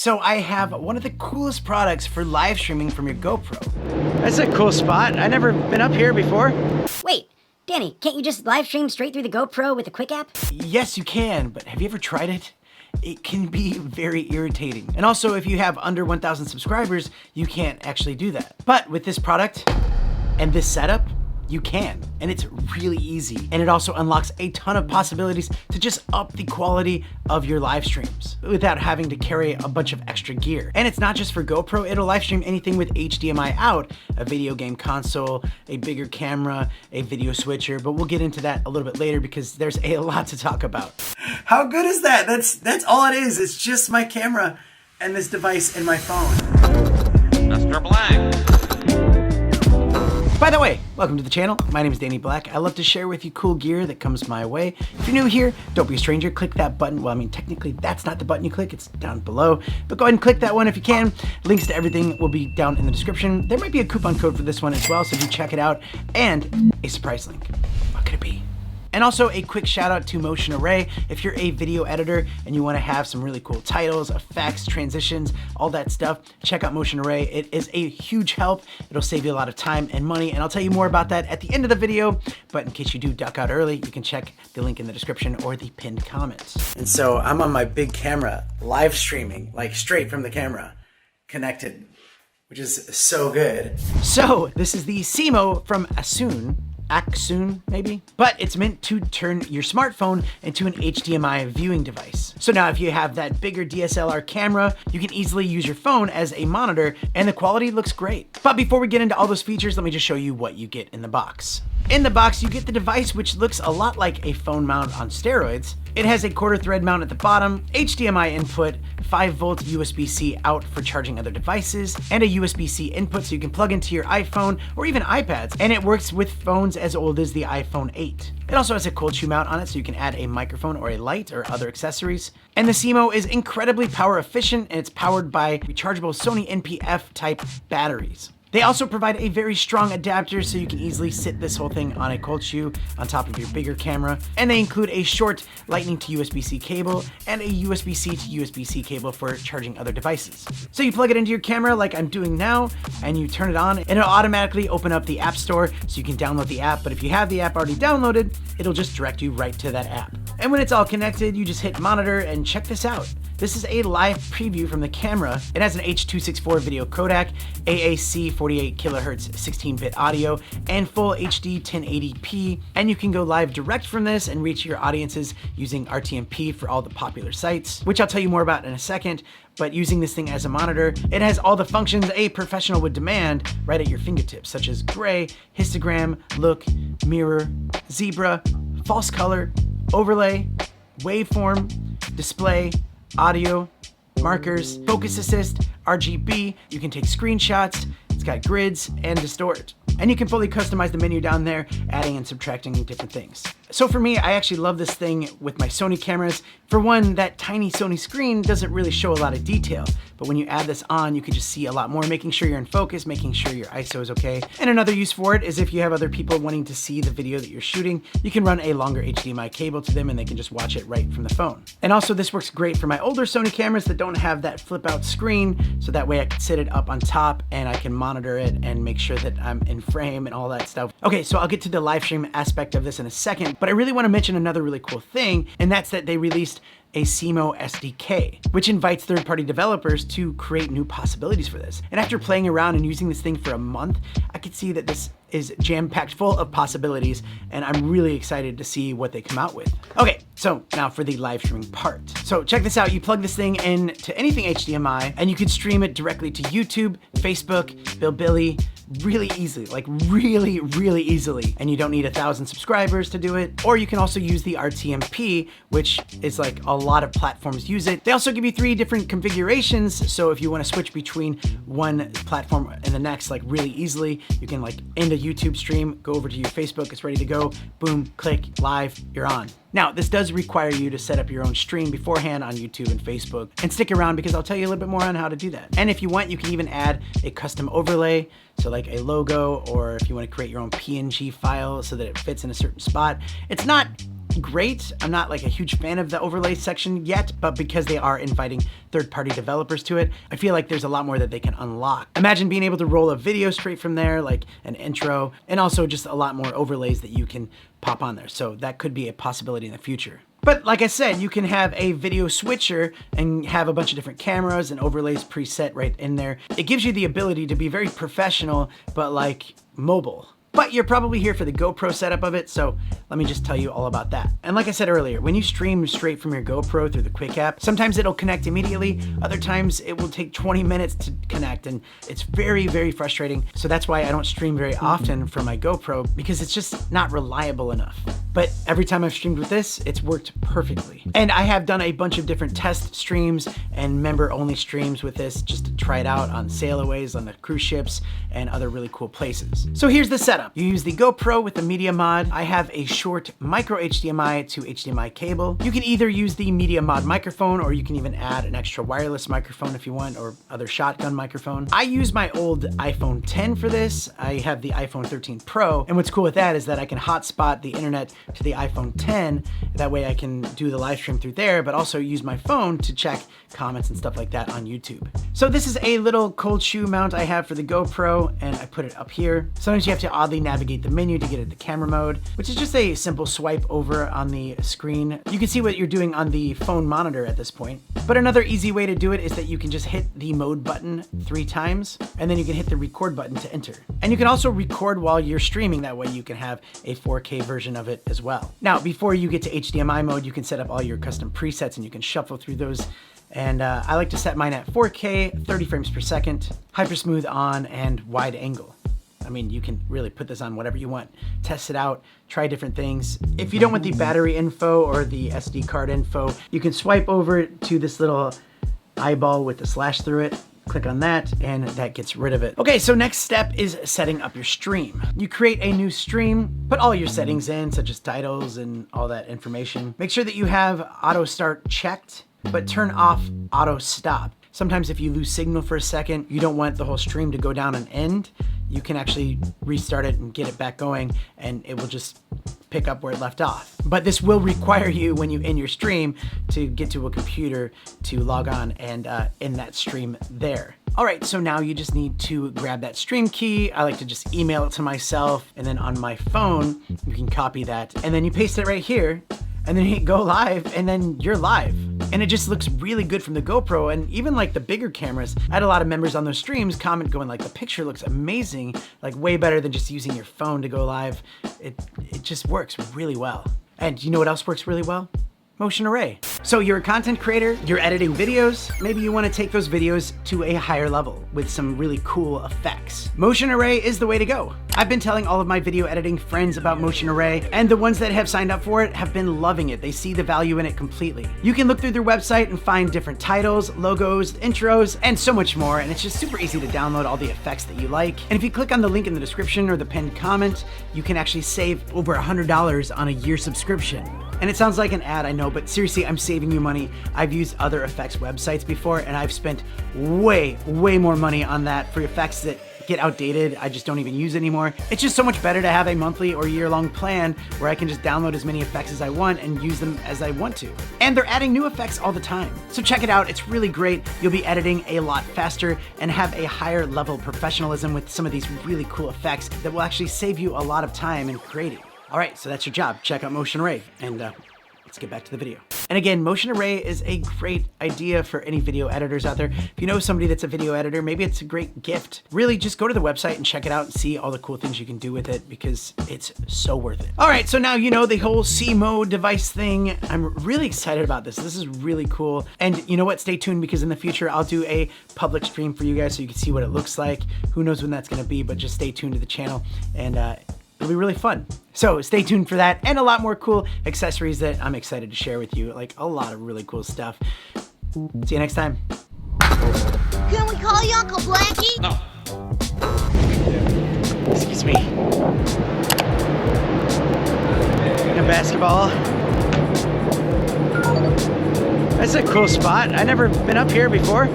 So I have one of the coolest products for live streaming from your GoPro. That's a cool spot. I've never been up here before. Wait, Danny, can't you just live stream straight through the GoPro with a quick app? Yes, you can, but have you ever tried it? It can be very irritating. And also, if you have under 1,000 subscribers, you can't actually do that. But with this product and this setup, you can, and it's really easy. And it also unlocks a ton of possibilities to just up the quality of your live streams without having to carry a bunch of extra gear. And it's not just for GoPro, it'll live stream anything with HDMI out, a video game console, a bigger camera, a video switcher, but we'll get into that a little bit later because there's a lot to talk about. How good is that? That's all it is. It's just my camera and this device and my phone. Mr. Black. By the way, welcome to the channel. My name is Danny Black. I love to share with you cool gear that comes my way. If you're new here, don't be a stranger. Click that button. Well, I mean, technically that's not the button you click, it's down below. But go ahead and click that one if you can. Links to everything will be down in the description. There might be a coupon code for this one as well, so do check it out. And a surprise link. What could it be? And also a quick shout out to Motion Array. If you're a video editor and you wanna have some really cool titles, effects, transitions, all that stuff, check out Motion Array. It is a huge help. It'll save you a lot of time and money, and I'll tell you more about that at the end of the video. But in case you do duck out early, you can check the link in the description or the pinned comments. And so I'm on my big camera, live streaming, like straight from the camera, connected, which is so good. So this is the SeeMo from Soon, maybe? But it's meant to turn your smartphone into an HDMI viewing device. So now if you have that bigger DSLR camera, you can easily use your phone as a monitor and the quality looks great. But before we get into all those features, let me just show you what you get in the box. In the box, you get the device, which looks a lot like a phone mount on steroids. It has a quarter thread mount at the bottom, HDMI input, 5-volt USB-C out for charging other devices, and a USB-C input so you can plug into your iPhone or even iPads, and it works with phones as old as the iPhone 8. It also has a cold shoe mount on it so you can add a microphone or a light or other accessories. And the SeeMo is incredibly power efficient, and it's powered by rechargeable Sony NP-F type batteries. They also provide a very strong adapter so you can easily sit this whole thing on a cold shoe on top of your bigger camera. And they include a short lightning to USB-C cable and a USB-C to USB-C cable for charging other devices. So you plug it into your camera like I'm doing now, and you turn it on, and it'll automatically open up the App Store so you can download the app. But if you have the app already downloaded, it'll just direct you right to that app. And when it's all connected, you just hit monitor and check this out. This is a live preview from the camera. It has an H.264 video codec, AAC 48 kilohertz 16-bit audio, and full HD 1080p. And you can go live direct from this and reach your audiences using RTMP for all the popular sites, which I'll tell you more about in a second. But using this thing as a monitor, it has all the functions a professional would demand right at your fingertips, such as gray, histogram, look, mirror, zebra, false color, overlay, waveform, display, audio, markers, focus assist, RGB, you can take screenshots, it's got grids and distort. And you can fully customize the menu down there, adding and subtracting different things. So for me, I actually love this thing with my Sony cameras. For one, that tiny Sony screen doesn't really show a lot of detail, but when you add this on, you can just see a lot more, making sure you're in focus, making sure your ISO is okay. And another use for it is if you have other people wanting to see the video that you're shooting, you can run a longer HDMI cable to them and they can just watch it right from the phone. And also this works great for my older Sony cameras that don't have that flip out screen, so that way I can sit it up on top and I can monitor it and make sure that I'm in frame and all that stuff. Okay, so I'll get to the live stream aspect of this in a second, but I really want to mention another really cool thing, and that's that they released a SeeMo SDK, which invites third-party developers to create new possibilities for this. And after playing around and using this thing for a month, I could see that this is jam-packed full of possibilities, and I'm really excited to see what they come out with. Okay, so now for the live streaming part. So check this out, you plug this thing in to anything HDMI, and you can stream it directly to YouTube, Facebook, Bilibili, really easily, like really easily. And you don't need 1,000 subscribers to do it. Or you can also use the RTMP, which is like a lot of platforms use it. They also give you 3 different configurations. So if you want to switch between one platform and the next, like really easily, you can like end a YouTube stream, go over to your Facebook, it's ready to go, boom, click, live, you're on. Now, this does require you to set up your own stream beforehand on YouTube and Facebook, and stick around because I'll tell you a little bit more on how to do that. And if you want, you can even add a custom overlay, so like a logo, or if you want to create your own PNG file so that it fits in a certain spot. It's not great. I'm not like a huge fan of the overlay section yet, but because they are inviting third-party developers to it, I feel like there's a lot more that they can unlock. Imagine being able to roll a video straight from there, like an intro, and also just a lot more overlays that you can pop on there. So that could be a possibility in the future. But like I said, you can have a video switcher and have a bunch of different cameras and overlays preset right in there. It gives you the ability to be very professional, but like mobile. But you're probably here for the GoPro setup of it, so let me just tell you all about that. And like I said earlier, when you stream straight from your GoPro through the Quick app, sometimes it'll connect immediately, other times it will take 20 minutes to connect, and it's very, very frustrating. So that's why I don't stream very often from my GoPro, because it's just not reliable enough. But every time I've streamed with this, it's worked perfectly. And I have done a bunch of different test streams and member-only streams with this just to try it out on sailaways, on the cruise ships, and other really cool places. So here's the setup. You use the GoPro with the media mod. I have a short micro HDMI to HDMI cable. You can either use the media mod microphone, or you can even add an extra wireless microphone if you want, or other shotgun microphone. I use my old iPhone 10 for this. I have the iPhone 13 Pro, and what's cool with that is that I can hotspot the internet to the iPhone 10. That way I can do the live stream through there, but also use my phone to check comments and stuff like that on YouTube. So this is a little cold shoe mount I have for the GoPro, and I put it up here. Sometimes you have to oddly navigate the menu to get into camera mode, which is just a simple swipe over on the screen. You can see what you're doing on the phone monitor at this point. But another easy way to do it is that you can just hit the mode button 3 times, and then you can hit the record button to enter. And you can also record while you're streaming. That way you can have a 4K version of it as well. Now, before you get to HDMI mode, you can set up all your custom presets and you can shuffle through those. And I like to set mine at 4K, 30 frames per second, hyper smooth on, and wide angle. I mean, you can really put this on whatever you want. Test it out, try different things. If you don't want the battery info or the SD card info, you can swipe over to this little eyeball with the slash through it. Click on that, and that gets rid of it. Okay, so next step is setting up your stream. You create a new stream, put all your settings in, such as titles and all that information. Make sure that you have auto start checked, but turn off auto stop. Sometimes if you lose signal for a second, you don't want the whole stream to go down and end. You can actually restart it and get it back going, and it will just pick up where it left off. But this will require you, when you end your stream, to get to a computer to log on and end that stream there. All right, so now you just need to grab that stream key. I like to just email it to myself, and then on my phone, you can copy that, and then you paste it right here, and then you hit go live, and then you're live. And it just looks really good from the GoPro, and even like the bigger cameras. I had a lot of members on those streams comment going like, the picture looks amazing, like way better than just using your phone to go live. It just works really well. And you know what else works really well? Motion array. So you're a content creator, you're editing videos, maybe you want to take those videos to a higher level with some really cool effects. Motion array is the way to go. I've been telling all of my video editing friends about motion array, and the ones that have signed up for it have been loving it. They see the value in it completely. You can look through their website and find different titles, logos, intros, and so much more, and it's just super easy to download all the effects that you like. And if you click on the link in the description or the pinned comment, you can actually save over $100 on a year subscription. And it sounds like an ad, I know, but seriously, I'm saving you money. I've used other effects websites before, and I've spent way more money on that for effects that get outdated. I just don't even use anymore. It's just so much better to have a monthly or year-long plan where I can just download as many effects as I want and use them as I want to. And they're adding new effects all the time. So check it out, it's really great. You'll be editing a lot faster and have a higher level of professionalism with some of these really cool effects that will actually save you a lot of time in creating. All right, so that's your job. Check out Motion Array, and let's get back to the video. And again, Motion Array is a great idea for any video editors out there. If you know somebody that's a video editor, maybe it's a great gift. Really, just go to the website and check it out and see all the cool things you can do with it, because it's so worth it. All right, so now you know the whole SeeMo device thing. I'm really excited about this. This is really cool. And you know what? Stay tuned, because in the future, I'll do a public stream for you guys so you can see what it looks like. Who knows when that's gonna be, but just stay tuned to the channel, and it'll be really fun. So stay tuned for that, and a lot more cool accessories that I'm excited to share with you. Like a lot of really cool stuff. See you next time. Can we call you Uncle Blackie? No. Excuse me. And basketball. That's a cool spot. I've never been up here before.